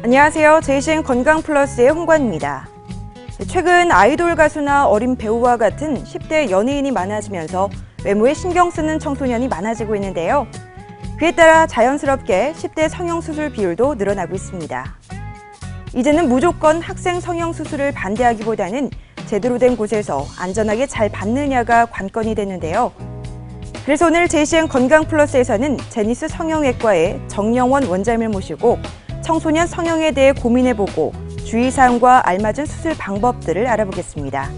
안녕하세요. JCN 건강플러스의 홍관입니다. 최근 아이돌 가수나 어린 배우와 같은 10대 연예인이 많아지면서 외모에 신경 쓰는 청소년이 많아지고 있는데요. 그에 따라 자연스럽게 10대 성형수술 비율도 늘어나고 있습니다. 이제는 무조건 학생 성형수술을 반대하기보다는 제대로 된 곳에서 안전하게 잘 받느냐가 관건이 되는데요. 그래서 오늘 JCN 건강플러스에서는 제니스 성형외과의 정영원 원장님을 모시고 청소년 성형에 대해 고민해보고 주의사항과 알맞은 수술 방법들을 알아보겠습니다.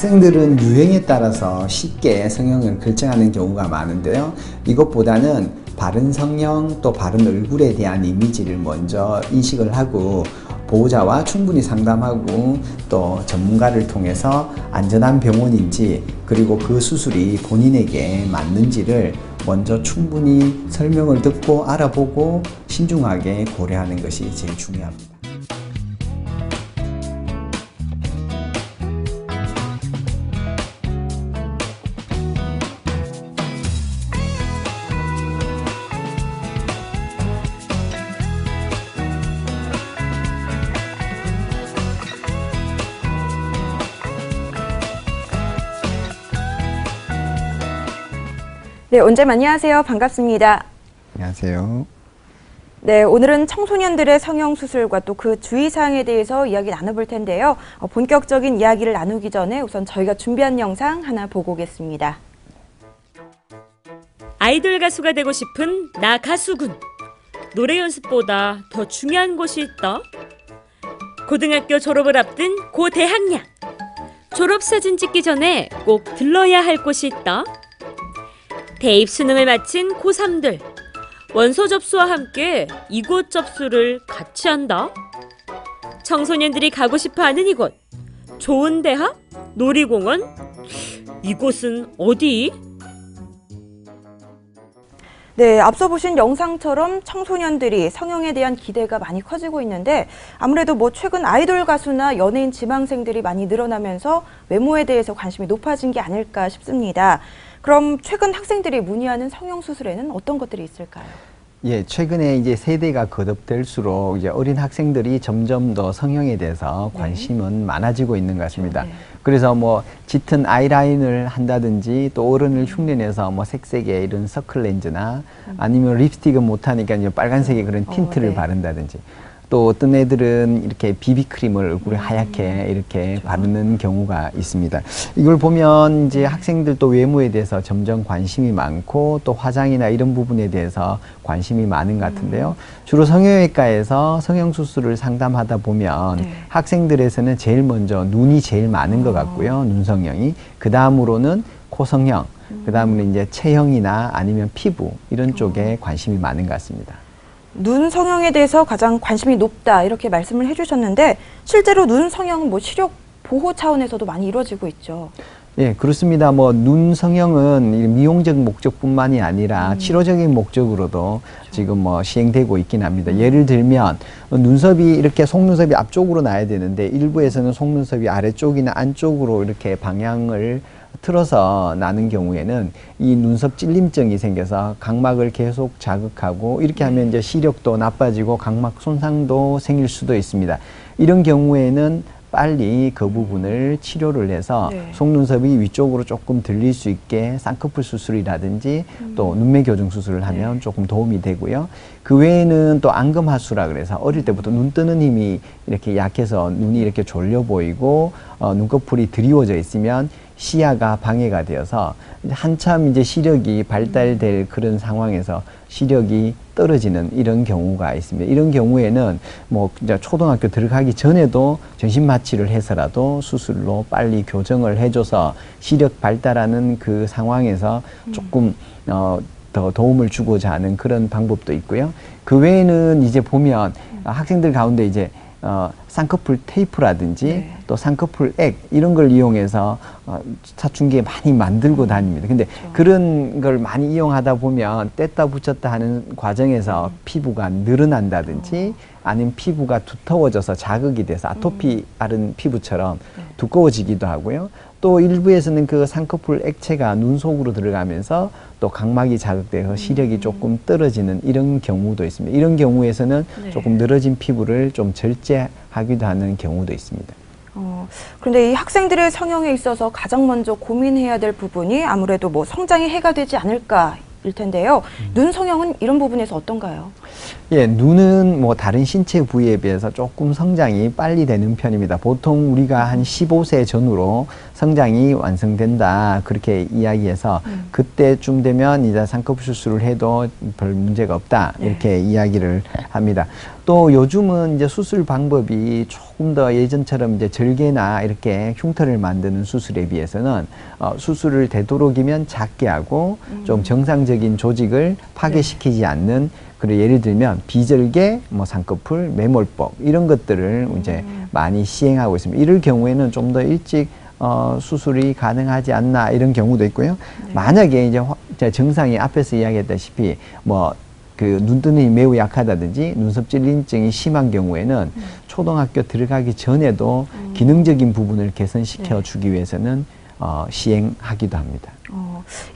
학생들은 유행에 따라서 쉽게 성형을 결정하는 경우가 많은데요. 이것보다는 바른 성형 또 바른 얼굴에 대한 이미지를 먼저 인식을 하고 보호자와 충분히 상담하고 또 전문가를 통해서 안전한 병원인지 그리고 그 수술이 본인에게 맞는지를 먼저 충분히 설명을 듣고 알아보고 신중하게 고려하는 것이 제일 중요합니다. 네, 원장님 안녕하세요. 반갑습니다. 안녕하세요. 네, 오늘은 청소년들의 성형수술과 또 그 주의사항에 대해서 이야기 나눠볼 텐데요. 본격적인 이야기를 나누기 전에 우선 저희가 준비한 영상 하나 보고 오겠습니다. 아이돌 가수가 되고 싶은 나 가수군. 노래 연습보다 더 중요한 것이 있다. 고등학교 졸업을 앞둔 고 대학년. 졸업사진 찍기 전에 꼭 들러야 할 곳이 있다. 대입 수능을 마친 고3들. 원서 접수와 함께 이곳 접수를 같이 한다. 청소년들이 가고 싶어하는 이곳. 좋은 대학? 놀이공원? 이곳은 어디? 네, 앞서 보신 영상처럼 청소년들이 성형에 대한 기대가 많이 커지고 있는데 아무래도 최근 아이돌 가수나 연예인 지망생들이 많이 늘어나면서 외모에 대해서 관심이 높아진 게 아닐까 싶습니다. 그럼 최근 학생들이 문의하는 성형수술에는 어떤 것들이 있을까요? 예, 최근에 이제 세대가 거듭될수록 이제 어린 학생들이 점점 더 성형에 대해서 관심은 많아지고 있는 것 같습니다. 네. 그래서 짙은 아이라인을 한다든지 또 어른을 흉내내서 색색의 이런 서클 렌즈나 아니면 립스틱은 못하니까 이제 빨간색의 그런 틴트를 네. 바른다든지 또 어떤 애들은 이렇게 비비크림을 얼굴에 하얗게 이렇게 바르는 경우가 있습니다. 이걸 보면 이제 학생들도 외모에 대해서 점점 관심이 많고 또 화장이나 이런 부분에 대해서 관심이 많은 것 같은데요. 주로 성형외과에서 성형수술을 상담하다 보면 네. 학생들에서는 제일 먼저 눈이 제일 많은 것 같고요. 눈 성형이. 그 다음으로는 코 성형, 그 다음으로 이제 체형이나 아니면 피부 이런 쪽에 관심이 많은 것 같습니다. 눈 성형에 대해서 가장 관심이 높다 이렇게 말씀을 해주셨는데 실제로 눈 성형은 시력 보호 차원에서도 많이 이루어지고 있죠. 예, 그렇습니다. 눈 성형은 미용적 목적뿐만이 아니라 치료적인 목적으로도 지금 시행되고 있긴 합니다. 예를 들면 눈썹이 이렇게 속눈썹이 앞쪽으로 나야 되는데 일부에서는 속눈썹이 아래쪽이나 안쪽으로 이렇게 방향을 틀어서 나는 경우에는 이 눈썹 찔림증이 생겨서 각막을 계속 자극하고 이렇게 하면 이제 시력도 나빠지고 각막 손상도 생길 수도 있습니다. 이런 경우에는 빨리 그 부분을 치료를 해서 네. 속눈썹이 위쪽으로 조금 들릴 수 있게 쌍꺼풀 수술이라든지 또 눈매 교정 수술을 하면 조금 도움이 되고요. 그 외에는 또 안검하수라 그래서 어릴 때부터 눈 뜨는 힘이 이렇게 약해서 눈이 이렇게 졸려 보이고 눈꺼풀이 드리워져 있으면 시야가 방해가 되어서 한참 이제 시력이 발달될 그런 상황에서 시력이 떨어지는 이런 경우가 있습니다. 이런 경우에는 이제 초등학교 들어가기 전에도 전신 마취를 해서라도 수술로 빨리 교정을 해줘서 시력 발달하는 그 상황에서 조금 더 도움을 주고자 하는 그런 방법도 있고요. 그 외에는 이제 보면 학생들 가운데 이제 쌍꺼풀 테이프라든지 네. 또 쌍꺼풀 액 이런 걸 이용해서 사춘기에 많이 만들고 다닙니다. 근데 그런 걸 많이 이용하다 보면 뗐다 붙였다 하는 과정에서 피부가 늘어난다든지 아니면 피부가 두터워져서 자극이 돼서 아토피 앓은 피부처럼 두꺼워지기도 하고요. 또 일부에서는 그 쌍꺼풀 액체가 눈 속으로 들어가면서 또 각막이 자극돼서 시력이 조금 떨어지는 이런 경우도 있습니다. 이런 경우에서는 네. 조금 늘어진 피부를 좀 절제하기도 하는 경우도 있습니다. 그런데 이 학생들의 성형에 있어서 가장 먼저 고민해야 될 부분이 아무래도 뭐 성장에 해가 되지 않을까 일 텐데요. 눈 성형은 이런 부분에서 어떤가요? 예, 눈은 뭐 다른 신체 부위에 비해서 조금 성장이 빨리 되는 편입니다. 보통 우리가 한 15세 전후로 성장이 완성된다 그렇게 이야기해서 그때쯤 되면 이제 쌍꺼풀 수술을 해도 별 문제가 없다 이렇게 이야기를 합니다. 또 요즘은 이제 수술 방법이 조금 더 예전처럼 이제 절개나 이렇게 흉터를 만드는 수술에 비해서는 수술을 되도록이면 작게 하고 좀 정상적인 조직을 파괴시키지 않는, 그리고 예를 들면 비절개, 뭐 쌍꺼풀, 매몰법 이런 것들을 이제 많이 시행하고 있습니다. 이럴 경우에는 좀 더 일찍 수술이 가능하지 않나 이런 경우도 있고요. 만약에 이제 증상이 앞에서 이야기했다시피 뭐 그 눈뜨는 힘이 매우 약하다든지 눈썹 찔린증이 심한 경우에는 초등학교 들어가기 전에도 기능적인 부분을 개선시켜 주기 위해서는 시행하기도 합니다.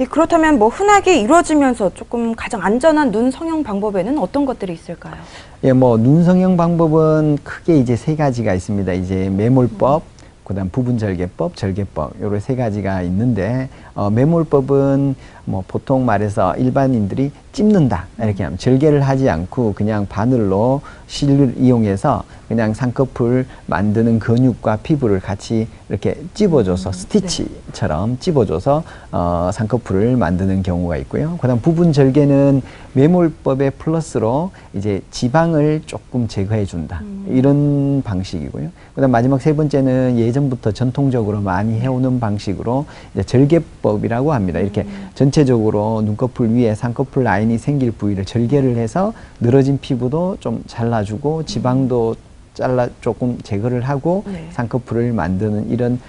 그렇다면 뭐 흔하게 이루어지면서 조금 가장 안전한 눈 성형 방법에는 어떤 것들이 있을까요? 예, 뭐 눈 성형 방법은 크게 이제 세 가지가 있습니다. 이제 매몰법, 그다음 부분절개법, 절개법 요런 세 가지가 있는데 매몰법은 뭐 보통 말해서 일반인들이 찝는다 이렇게 하면 절개를 하지 않고 그냥 바늘로 실을 이용해서 그냥 쌍꺼풀 만드는 근육과 피부를 같이 이렇게 찝어줘서 스티치처럼 찝어줘서 쌍꺼풀을 만드는 경우가 있고요. 그다음 부분 절개는 매몰법의 플러스로 이제 지방을 조금 제거해 준다 이런 방식이고요. 그다음 마지막 세 번째는 예전부터 전통적으로 많이 해오는 방식으로 이제 절개법이라고 합니다. 이렇게 전체적으로 눈꺼풀 위에 쌍꺼풀 라인이 생길 부위를 절개를 해서 늘어진 피부도 좀 잘라주고 지방도 잘라 조금 제거를 하고 쌍꺼풀을 만드는 이런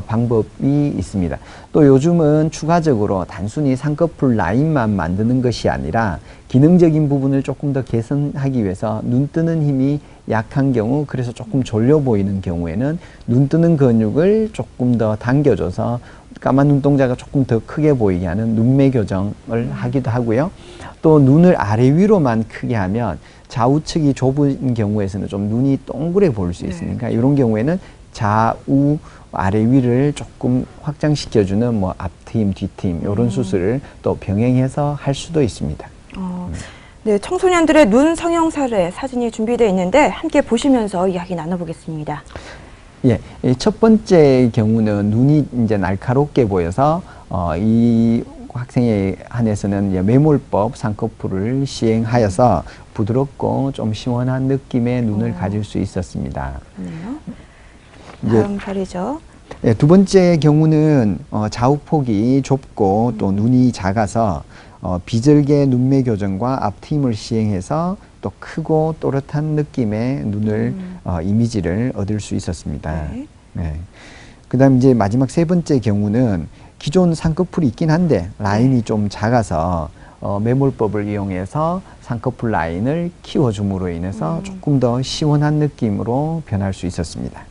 방법이 있습니다. 또 요즘은 추가적으로 단순히 쌍꺼풀 라인만 만드는 것이 아니라 기능적인 부분을 조금 더 개선하기 위해서 눈 뜨는 힘이 약한 경우, 그래서 조금 졸려 보이는 경우에는 눈 뜨는 근육을 조금 더 당겨줘서 까만 눈동자가 조금 더 크게 보이게 하는 눈매 교정을 하기도 하고요. 또 눈을 아래 위로만 크게 하면 좌우측이 좁은 경우에서는 좀 눈이 동그래 보일 수 있으니까 이런 경우에는 좌우 아래 위를 조금 확장시켜주는 뭐 앞트임, 뒤트임 이런 수술을 또 병행해서 할 수도 있습니다. 네, 청소년들의 눈 성형 사례 사진이 준비되어 있는데 함께 보시면서 이야기 나눠보겠습니다. 예, 첫 번째 경우는 눈이 이제 날카롭게 보여서 이 학생에 한해서는 매몰법 쌍꺼풀을 시행하여서 부드럽고 좀 시원한 느낌의 눈을 가질 수 있었습니다. 다음 사례죠. 예, 두 번째 경우는 좌우폭이 좁고 또 눈이 작아서 비절개 눈매 교정과 앞트임을 시행해서 또 크고 또렷한 느낌의 눈을 이미지를 얻을 수 있었습니다. 네. 그다음 이제 마지막 세 번째 경우는 기존 쌍꺼풀이 있긴 한데 라인이 좀 작아서 매몰법을 이용해서 쌍꺼풀 라인을 키워줌으로 인해서 조금 더 시원한 느낌으로 변할 수 있었습니다.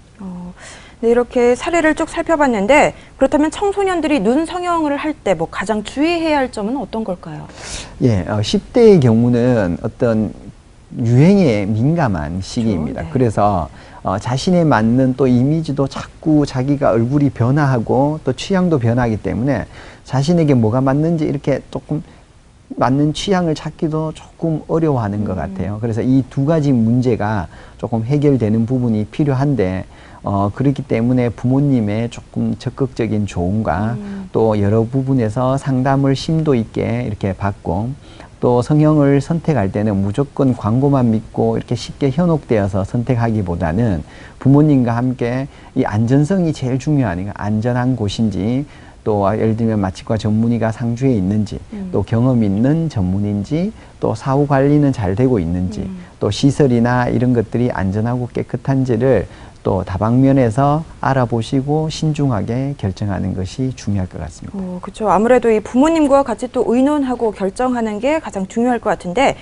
네, 이렇게 사례를 쭉 살펴봤는데 그렇다면 청소년들이 눈 성형을 할 때 뭐 가장 주의해야 할 점은 어떤 걸까요? 예, 10대의 경우는 어떤 유행에 민감한 시기입니다. 네. 그래서 자신에 맞는 또 이미지도 자꾸 자기가 얼굴이 변화하고 또 취향도 변하기 때문에 자신에게 뭐가 맞는지 이렇게 조금 맞는 취향을 찾기도 조금 어려워하는 것 같아요. 그래서 이 두 가지 문제가 조금 해결되는 부분이 필요한데 그렇기 때문에 부모님의 조금 적극적인 조언과 또 여러 부분에서 상담을 심도 있게 이렇게 받고 또 성형을 선택할 때는 무조건 광고만 믿고 이렇게 쉽게 현혹되어서 선택하기보다는 부모님과 함께 이 안전성이 제일 중요하니까 안전한 곳인지 또 예를 들면 마취과 전문의가 상주에 있는지, 또 경험 있는 전문인지, 또 사후 관리는 잘 되고 있는지, 또 시설이나 이런 것들이 안전하고 깨끗한지를 또 다방면에서 알아보시고 신중하게 결정하는 것이 중요할 것 같습니다. 그렇죠. 아무래도 이 부모님과 같이 또 의논하고 결정하는 게 가장 중요할 것 같은데,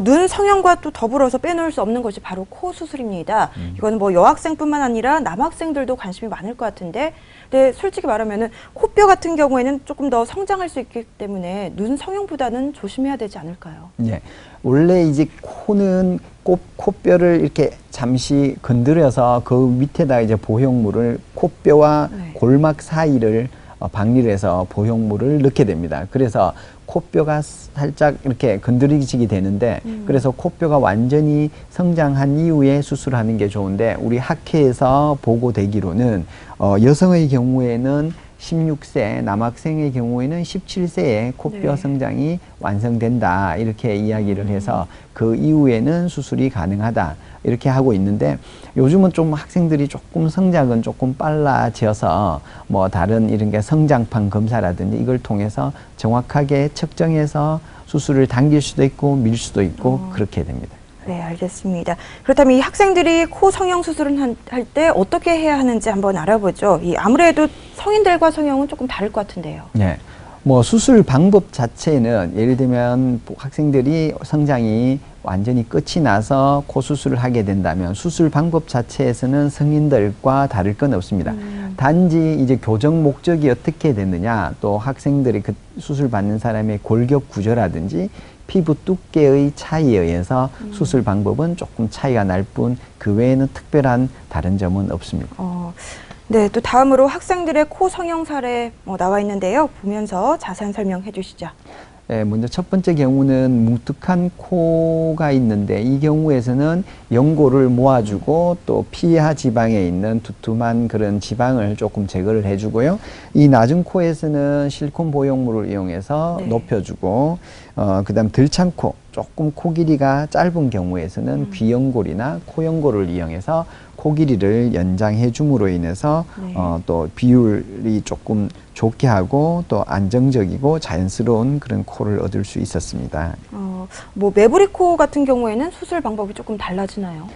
눈 성형과 또 더불어서 빼놓을 수 없는 것이 바로 코 수술입니다. 이거는 뭐 여학생뿐만 아니라 남학생들도 관심이 많을 것 같은데, 근데 솔직히 말하면은 코뼈 같은 경우에는 조금 더 성장할 수 있기 때문에 눈 성형보다는 조심해야 되지 않을까요? 예. 원래 이제 코는 코뼈를 이렇게 잠시 건드려서 그 밑에다 이제 보형물을 코뼈와 네. 골막 사이를 박리를 해서 보형물을 넣게 됩니다. 그래서 코뼈가 살짝 이렇게 건드리지게 되는데 그래서 코뼈가 완전히 성장한 이후에 수술하는 게 좋은데 우리 학회에서 보고되기로는 여성의 경우에는 16세, 남학생의 경우에는 17세에 코뼈 네. 성장이 완성된다 이렇게 이야기를 해서 그 이후에는 수술이 가능하다 이렇게 하고 있는데 요즘은 좀 학생들이 조금 성장은 조금 빨라져서 뭐 다른 이런 게 성장판 검사라든지 이걸 통해서 정확하게 측정해서 수술을 당길 수도 있고 밀 수도 있고 그렇게 됩니다. 네, 알겠습니다. 그렇다면 이 학생들이 코 성형 수술을 할 때 어떻게 해야 하는지 한번 알아보죠. 아무래도 성인들과 성형은 조금 다를 것 같은데요. 네. 뭐 수술 방법 자체는 예를 들면 학생들이 성장이 완전히 끝이 나서 코 수술을 하게 된다면 수술 방법 자체에서는 성인들과 다를 건 없습니다. 단지 이제 교정 목적이 어떻게 됐느냐 또 학생들이 그 수술 받는 사람의 골격 구조라든지 피부 두께의 차이에 의해서 수술 방법은 조금 차이가 날 뿐 그 외에는 특별한 다른 점은 없습니다. 네, 또 다음으로 학생들의 코 성형 사례 나와 있는데요. 보면서 자세한 설명해 주시죠. 네, 먼저 첫 번째 경우는 뭉툭한 코가 있는데 이 경우에서는 연골을 모아주고 또 피하 지방에 있는 두툼한 그런 지방을 조금 제거를 해주고요. 이 낮은 코에서는 실리콘 보형물을 이용해서 네. 높여주고 그다음 들찬 코, 조금 코 길이가 짧은 경우에서는 귀연골이나 코연골을 이용해서 코 길이를 연장해 줌으로 인해서 네. 또 비율이 조금 좋게 하고 또 안정적이고 자연스러운 그런 코를 얻을 수 있었습니다. 뭐 매부리 코 같은 경우에는 수술 방법이 조금 달라지나요?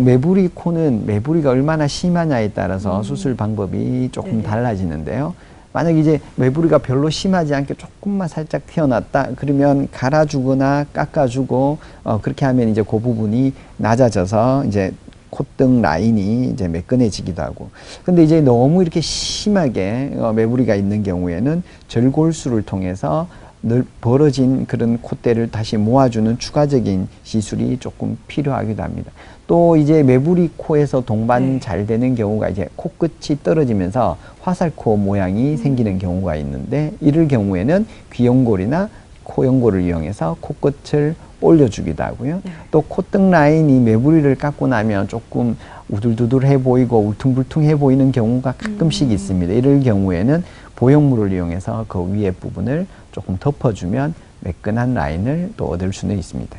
매부리 코는 매부리가 얼마나 심하냐에 따라서 수술 방법이 조금 네네. 달라지는데요. 만약 이제 매부리가 별로 심하지 않게 조금만 살짝 튀어났다 그러면 갈아주거나 깎아주고 그렇게 하면 이제 그 부분이 낮아져서 이제 콧등 라인이 이제 매끈해지기도 하고. 근데 이제 너무 이렇게 심하게 매부리가 있는 경우에는 절골술을 통해서 늘 벌어진 그런 콧대를 다시 모아주는 추가적인 시술이 조금 필요하기도 합니다. 또 이제 매부리 코에서 동반 네. 잘 되는 경우가 이제 코끝이 떨어지면서 화살코 모양이 생기는 경우가 있는데 이럴 경우에는 귀연골이나 코연골을 이용해서 코끝을 올려주기도 하고요. 네. 또 콧등 라인이 매부리를 깎고 나면 조금 우둘두둘해 보이고 울퉁불퉁해 보이는 경우가 가끔씩 있습니다. 이럴 경우에는 보형물을 이용해서 그 위에 부분을 조금 덮어주면 매끈한 라인을 또 얻을 수는 있습니다.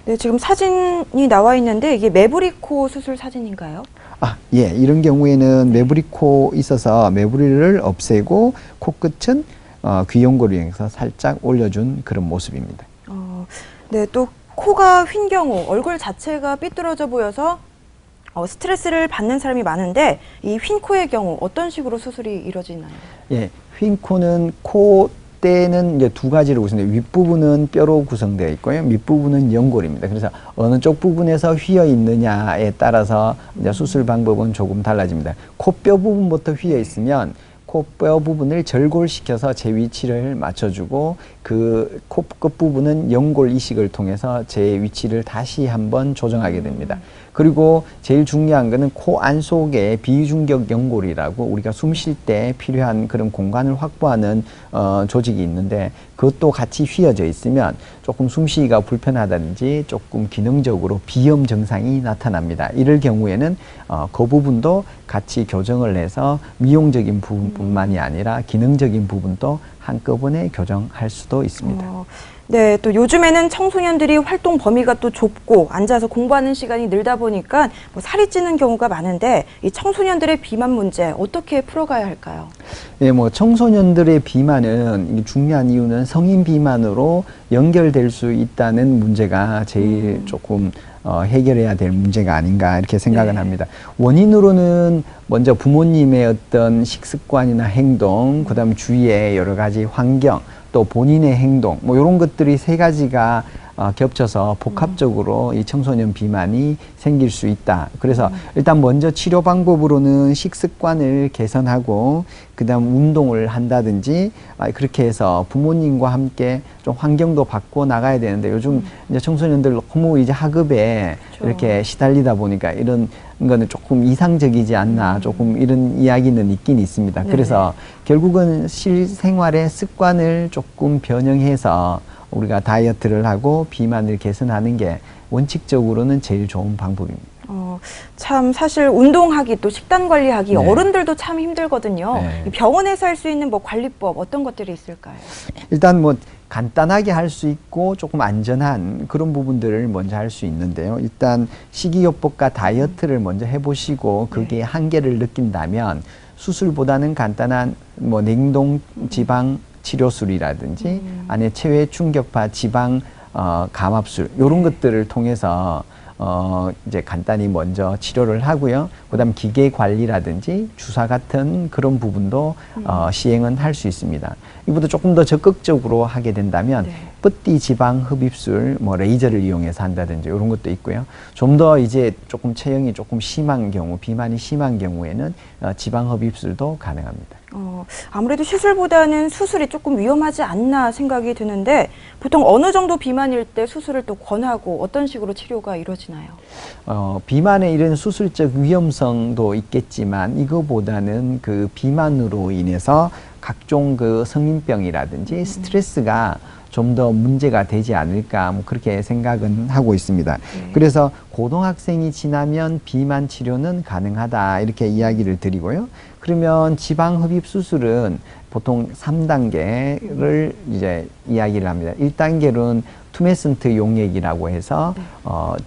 네, 지금 사진이 나와 있는데 이게 매부리 코 수술 사진인가요? 예. 이런 경우에는 매부리 코 있어서 매부리를 없애고 코끝은 귀연골을 이용해서 살짝 올려준 그런 모습입니다. 네, 또 코가 휜 경우 얼굴 자체가 삐뚤어져 보여서 스트레스를 받는 사람이 많은데 이 휜 코의 경우 어떤 식으로 수술이 이루어지나요? 예, 휜 코는 콧대는 이제 두 가지로 구성되어 윗부분은 뼈로 구성되어 있고요. 밑부분은 연골입니다. 그래서 어느 쪽 부분에서 휘어 있느냐에 따라서 이제 수술 방법은 조금 달라집니다. 코뼈 부분부터 휘어 있으면 코뼈 부분을 절골시켜서 제 위치를 맞춰주고 그 코 끝 부분은 연골 이식을 통해서 제 위치를 다시 한번 조정하게 됩니다. 그리고 제일 중요한 거는 코 안속에 비중격 연골이라고 우리가 숨 쉴 때 필요한 그런 공간을 확보하는 조직이 있는데 그것도 같이 휘어져 있으면 조금 숨쉬기가 불편하다든지 조금 기능적으로 비염 증상이 나타납니다. 이럴 경우에는 그 부분도 같이 교정을 해서 미용적인 뿐만이 아니라 기능적인 부분도 한꺼번에 교정할 수도 있습니다. 네, 또 요즘에는 청소년들이 활동 범위가 또 좁고 앉아서 공부하는 시간이 늘다 보니까 뭐 살이 찌는 경우가 많은데 이 청소년들의 비만 문제 어떻게 풀어가야 할까요? 네, 뭐 청소년들의 비만은 중요한 이유는 성인 비만으로 연결될 수 있다는 문제가 제일 조금 해결해야 될 문제가 아닌가 이렇게 생각을 합니다. 원인으로는 먼저 부모님의 어떤 식습관이나 행동, 그다음 주위의 여러 가지 환경, 또 본인의 행동, 뭐 이런 것들이 세 가지가 겹쳐서 복합적으로 이 청소년 비만이 생길 수 있다. 그래서 일단 먼저 치료 방법으로는 식습관을 개선하고 그다음 운동을 한다든지 그렇게 해서 부모님과 함께 좀 환경도 바꿔 나가야 되는데 요즘 이제 청소년들 너무 이제 학업에 이렇게 시달리다 보니까 이런 거는 조금 이상적이지 않나 조금 이런 이야기는 있긴 있습니다. 그래서 결국은 실생활의 습관을 조금 변형해서 우리가 다이어트를 하고 비만을 개선하는 게 원칙적으로는 제일 좋은 방법입니다. 참 사실 운동하기 또 식단 관리하기 어른들도 참 힘들거든요. 병원에서 할 수 있는 뭐 관리법 어떤 것들이 있을까요? 일단 뭐 간단하게 할 수 있고 조금 안전한 그런 부분들을 먼저 할 수 있는데요. 일단 식이요법과 다이어트를 먼저 해보시고 그게 한계를 느낀다면 수술보다는 간단한 뭐 냉동 지방 치료술이라든지 안에 체외 충격파 지방 감압술 이런 것들을 통해서 이제 간단히 먼저 치료를 하고요. 그다음 기계 관리라든지 주사 같은 그런 부분도 시행은 할 수 있습니다. 이보다 조금 더 적극적으로 하게 된다면 뿌띠 지방 흡입술, 뭐 레이저를 이용해서 한다든지 이런 것도 있고요. 좀 더 이제 조금 체형이 조금 심한 경우, 비만이 심한 경우에는 지방 흡입술도 가능합니다. 아무래도 시술보다는 수술이 조금 위험하지 않나 생각이 드는데 보통 어느 정도 비만일 때 수술을 또 권하고 어떤 식으로 치료가 이루어지나요? 비만의 이런 수술적 위험성도 있겠지만 이거보다는 그 비만으로 인해서 각종 그 성인병이라든지 스트레스가 좀 더 문제가 되지 않을까 뭐 그렇게 생각은 하고 있습니다. 그래서 고등학생이 지나면 비만 치료는 가능하다 이렇게 이야기를 드리고요. 그러면 지방 흡입 수술은 보통 3단계를 이제 이야기를 합니다. 1단계로는 투메슨트 용액이라고 해서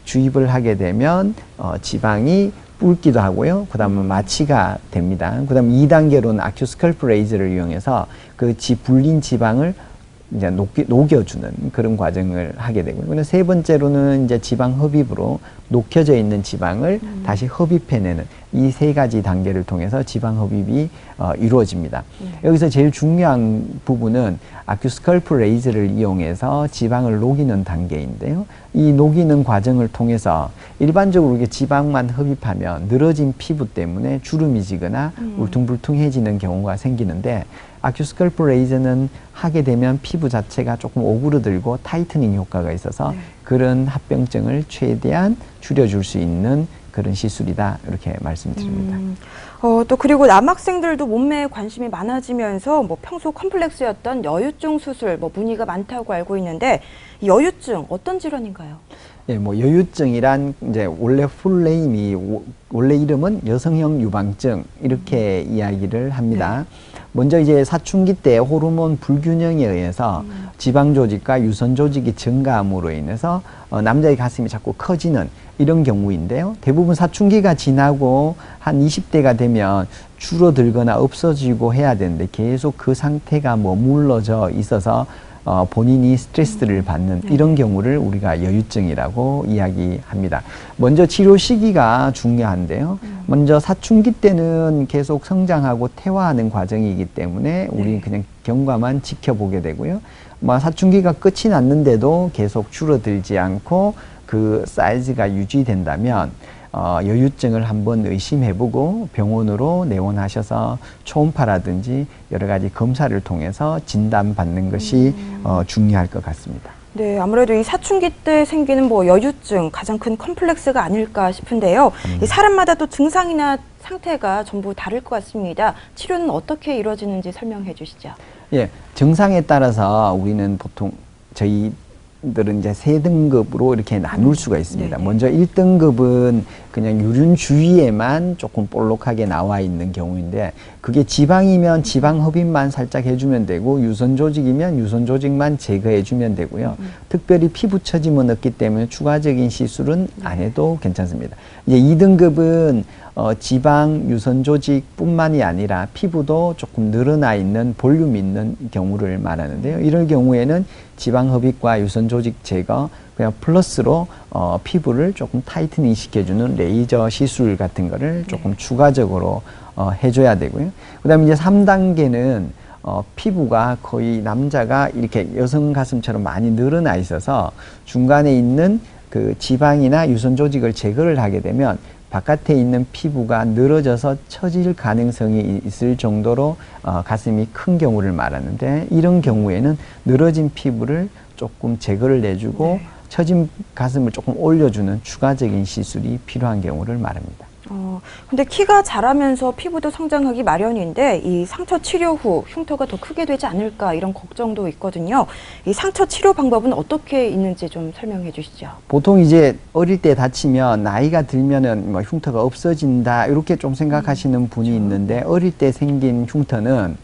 주입을 하게 되면 지방이 붉기도 하고요. 그 다음은 마취가 됩니다. 그 다음 2단계로는 아큐스컬프 레이저를 이용해서 그 불린 지방을 이제 녹여주는 그런 과정을 하게 되고요. 그리고 세 번째로는 이제 지방 흡입으로 녹여져 있는 지방을 다시 흡입해내는 이 세 가지 단계를 통해서 지방 흡입이 이루어집니다. 여기서 제일 중요한 부분은 아큐스컬프 레이저를 이용해서 지방을 녹이는 단계인데요. 이 녹이는 과정을 통해서 일반적으로 이게 지방만 흡입하면 늘어진 피부 때문에 주름이 지거나 울퉁불퉁해지는 경우가 생기는데 아큐스컬프 레이저는 하게 되면 피부 자체가 조금 오그러들고 타이트닝 효과가 있어서 그런 합병증을 최대한 줄여줄 수 있는 그런 시술이다 이렇게 말씀드립니다. 또 그리고 남학생들도 몸매에 관심이 많아지면서 뭐 평소 컴플렉스였던 여유증 수술 뭐 문의가 많다고 알고 있는데 이 여유증 어떤 질환인가요? 예, 뭐 여유증이란 이제 원래 풀네임이 원래 이름은 여성형 유방증 이렇게 이야기를 합니다. 먼저 이제 사춘기 때 호르몬 불균형에 의해서 지방 조직과 유선 조직이 증가함으로 인해서 남자의 가슴이 자꾸 커지는 이런 경우인데요. 대부분 사춘기가 지나고 한 20대가 되면 줄어들거나 없어지고 해야 되는데 계속 그 상태가 머물러져 있어서 본인이 스트레스를 받는 이런 경우를 우리가 여유증이라고 이야기합니다. 먼저 치료 시기가 중요한데요. 먼저 사춘기 때는 계속 성장하고 퇴화하는 과정이기 때문에 우리는 그냥 경과만 지켜보게 되고요. 사춘기가 끝이 났는데도 계속 줄어들지 않고 그 사이즈가 유지된다면 여유증을 한번 의심해보고 병원으로 내원하셔서 초음파라든지 여러 가지 검사를 통해서 진단받는 것이 중요할 것 같습니다. 네, 아무래도 이 사춘기 때 생기는 뭐 여유증 가장 큰 컴플렉스가 아닐까 싶은데요. 이 사람마다 또 증상이나 상태가 전부 다를 것 같습니다. 치료는 어떻게 이루어지는지 설명해 주시죠. 예, 증상에 따라서 우리는 보통 저희들은 이제 세 등급으로 이렇게 나눌 수가 있습니다. 먼저 1등급은 그냥 유륜 주위에만 조금 볼록하게 나와 있는 경우인데, 그게 지방이면 지방 흡입만 살짝 해주면 되고, 유선 조직이면 유선 조직만 제거해 주면 되고요. 특별히 피부 처짐은 없기 때문에 추가적인 시술은 안 해도 괜찮습니다. 이제 2등급은 지방, 유선 조직뿐만이 아니라 피부도 조금 늘어나 있는 볼륨 있는 경우를 말하는데요. 이럴 경우에는 지방 흡입과 유선 조직 제거, 그냥 플러스로 피부를 조금 타이트닝 시켜주는 레이저 시술 같은 거를 조금 추가적으로 해줘야 되고요. 그 다음에 이제 3단계는 피부가 거의 남자가 이렇게 여성 가슴처럼 많이 늘어나 있어서 중간에 있는 그 지방이나 유선 조직을 제거를 하게 되면 바깥에 있는 피부가 늘어져서 처질 가능성이 있을 정도로 가슴이 큰 경우를 말하는데, 이런 경우에는 늘어진 피부를 조금 제거를 해주고 처진 가슴을 조금 올려주는 추가적인 시술이 필요한 경우를 말합니다. 근데 키가 자라면서 피부도 성장하기 마련인데 이 상처 치료 후 흉터가 더 크게 되지 않을까 이런 걱정도 있거든요. 이 상처 치료 방법은 어떻게 있는지 좀 설명해 주시죠. 보통 이제 어릴 때 다치면 나이가 들면은 뭐 흉터가 없어진다 이렇게 좀 생각하시는 분이 있는데, 어릴 때 생긴 흉터는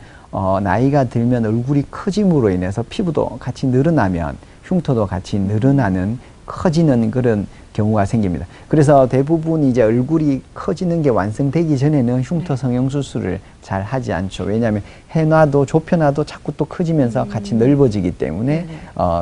나이가 들면 얼굴이 커짐으로 인해서 피부도 같이 늘어나면 흉터도 같이 늘어나는 커지는 그런 경우가 생깁니다. 그래서 대부분 이제 얼굴이 커지는 게 완성되기 전에는 흉터 성형 수술을 잘 하지 않죠. 왜냐하면 해놔도 좁혀놔도 자꾸 또 커지면서 같이 넓어지기 때문에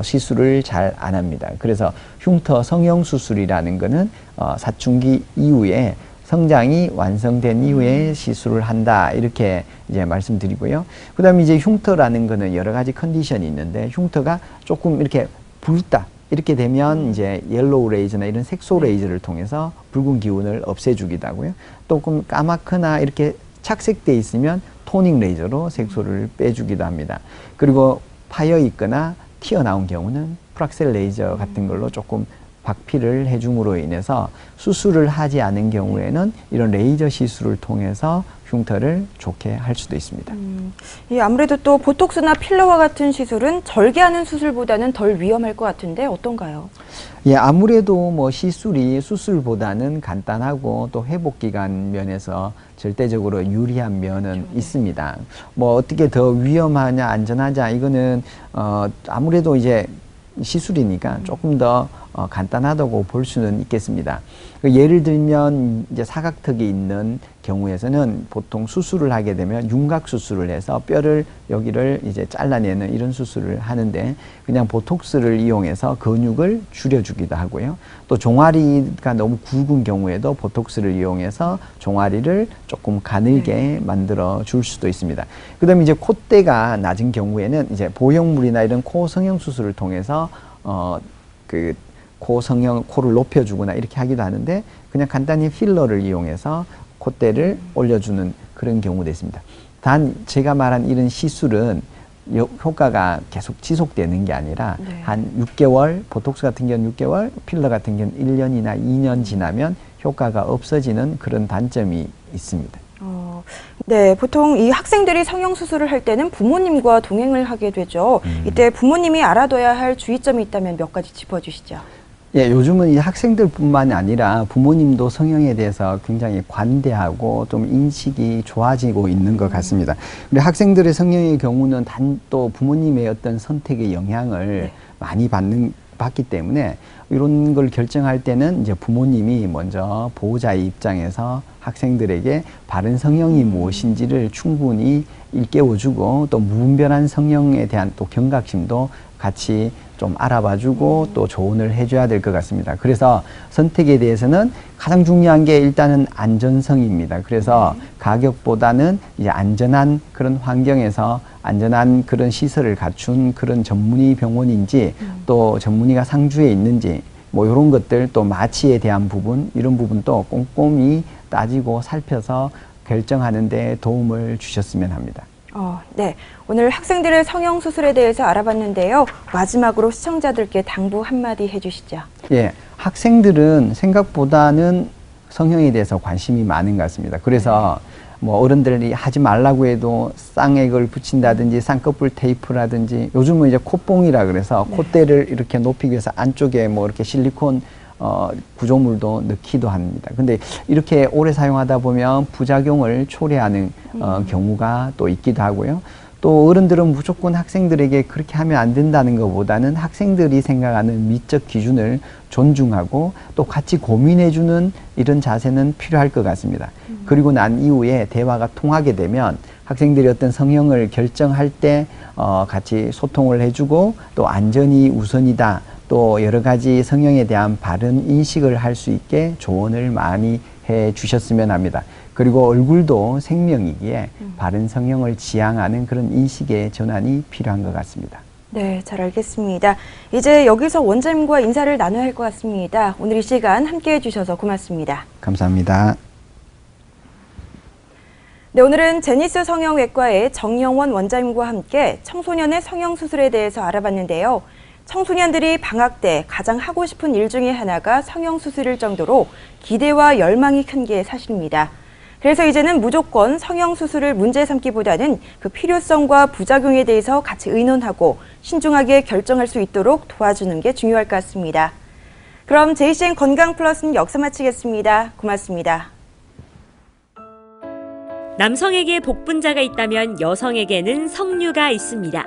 시술을 잘 안 합니다. 그래서 흉터 성형 수술이라는 거는 사춘기 이후에 성장이 완성된 이후에 시술을 한다 이렇게 이제 말씀드리고요. 그다음에 이제 흉터라는 거는 여러 가지 컨디션이 있는데, 흉터가 조금 이렇게 붉다 이렇게 되면 이제 옐로우 레이저나 이런 색소 레이저를 통해서 붉은 기운을 없애주기도 하고요. 조금 까맣거나 이렇게 착색돼 있으면 토닝 레이저로 색소를 빼주기도 합니다. 그리고 파여 있거나 튀어나온 경우는 프락셀 레이저 같은 걸로 조금 박피를 해줌으로 인해서 수술을 하지 않은 경우에는 이런 레이저 시술을 통해서 흉터를 좋게 할 수도 있습니다. 아무래도 또 보톡스나 필러와 같은 시술은 절개하는 수술보다는 덜 위험할 것 같은데 어떤가요? 예, 아무래도 뭐 시술이 수술보다는 간단하고 또 회복 기간 면에서 절대적으로 유리한 면은 있습니다. 뭐 어떻게 더 위험하냐 안전하냐 이거는 아무래도 이제 시술이니까 조금 더 간단하다고 볼 수는 있겠습니다. 예를 들면 이제 사각턱이 있는 경우에서는 보통 수술을 하게 되면 윤곽 수술을 해서 뼈를 여기를 이제 잘라내는 이런 수술을 하는데, 그냥 보톡스를 이용해서 근육을 줄여주기도 하고요. 또 종아리가 너무 굵은 경우에도 보톡스를 이용해서 종아리를 조금 가늘게 만들어 줄 수도 있습니다. 그다음에 이제 콧대가 낮은 경우에는 이제 보형물이나 이런 코 성형 수술을 통해서 코 성형, 코를 높여주거나 이렇게 하기도 하는데, 그냥 간단히 필러를 이용해서 콧대를 올려주는 그런 경우도 있습니다. 단 제가 말한 이런 시술은 효과가 계속 지속되는 게 아니라 한 6개월, 보톡스 같은 경우는 6개월, 필러 같은 경우는 1년이나 2년 지나면 효과가 없어지는 그런 단점이 있습니다. 네, 보통 이 학생들이 성형수술을 할 때는 부모님과 동행을 하게 되죠. 이때 부모님이 알아둬야 할 주의점이 있다면 몇 가지 짚어주시죠. 예, 요즘은 이 학생들뿐만 아니라 부모님도 성형에 대해서 굉장히 관대하고 좀 인식이 좋아지고 있는 것 같습니다. 우리 학생들의 성형의 경우는 단 또 부모님의 어떤 선택의 영향을 많이 받기 때문에 이런 걸 결정할 때는 이제 부모님이 먼저 보호자의 입장에서 학생들에게 바른 성형이 무엇인지를 충분히 일깨워주고, 또 무분별한 성형에 대한 또 경각심도 같이 좀 알아봐주고 또 조언을 해줘야 될 것 같습니다. 그래서 선택에 대해서는 가장 중요한 게 일단은 안전성입니다. 그래서 가격보다는 이제 안전한 그런 환경에서 안전한 그런 시설을 갖춘 그런 전문의 병원인지 또 전문의가 상주에 있는지 뭐 이런 것들, 또 마취에 대한 부분, 이런 부분도 꼼꼼히 따지고 살펴서 결정하는 데 도움을 주셨으면 합니다. 네, 오늘 학생들의 성형수술에 대해서 알아봤는데요. 마지막으로 시청자들께 당부 한마디 해주시죠. 예, 학생들은 생각보다는 성형에 대해서 관심이 많은 것 같습니다. 그래서 뭐 어른들이 하지 말라고 해도 쌍액을 붙인다든지 쌍꺼풀 테이프라든지, 요즘은 이제 콧봉이라 그래서 콧대를 이렇게 높이기 위해서 안쪽에 뭐 이렇게 실리콘 구조물도 넣기도 합니다. 근데 이렇게 오래 사용하다 보면 부작용을 초래하는 경우가 또 있기도 하고요. 또 어른들은 무조건 학생들에게 그렇게 하면 안 된다는 것보다는 학생들이 생각하는 미적 기준을 존중하고 또 같이 고민해주는 이런 자세는 필요할 것 같습니다. 그리고 난 이후에 대화가 통하게 되면 학생들이 어떤 성형을 결정할 때 같이 소통을 해주고 또 안전이 우선이다. 또 여러 가지 성형에 대한 바른 인식을 할 수 있게 조언을 많이 해 주셨으면 합니다. 그리고 얼굴도 생명이기에 바른 성형을 지향하는 그런 인식의 전환이 필요한 것 같습니다. 네, 잘 알겠습니다. 이제 여기서 원장님과 인사를 나눠야 할 것 같습니다. 오늘 이 시간 함께해 주셔서 고맙습니다. 감사합니다. 네, 오늘은 제니스 성형외과의 정영원 원장님과 함께 청소년의 성형수술에 대해서 알아봤는데요. 청소년들이 방학 때 가장 하고 싶은 일 중에 하나가 성형수술일 정도로 기대와 열망이 큰 게 사실입니다. 그래서 이제는 무조건 성형수술을 문제 삼기보다는 그 필요성과 부작용에 대해서 같이 의논하고 신중하게 결정할 수 있도록 도와주는 게 중요할 것 같습니다. 그럼 JCN 건강플러스는 여기서 마치겠습니다. 고맙습니다. 남성에게 복분자가 있다면 여성에게는 석류가 있습니다.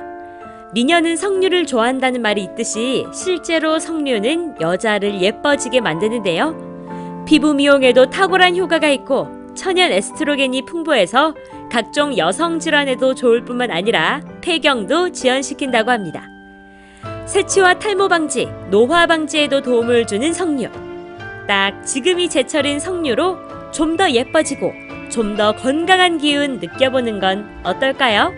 미녀는 석류를 좋아한다는 말이 있듯이 실제로 석류는 여자를 예뻐지게 만드는데요. 피부 미용에도 탁월한 효과가 있고 천연 에스트로겐이 풍부해서 각종 여성 질환에도 좋을 뿐만 아니라 폐경도 지연시킨다고 합니다. 세치와 탈모 방지, 노화 방지에도 도움을 주는 석류. 딱 지금이 제철인 석류로 좀 더 예뻐지고 좀 더 건강한 기운 느껴보는 건 어떨까요?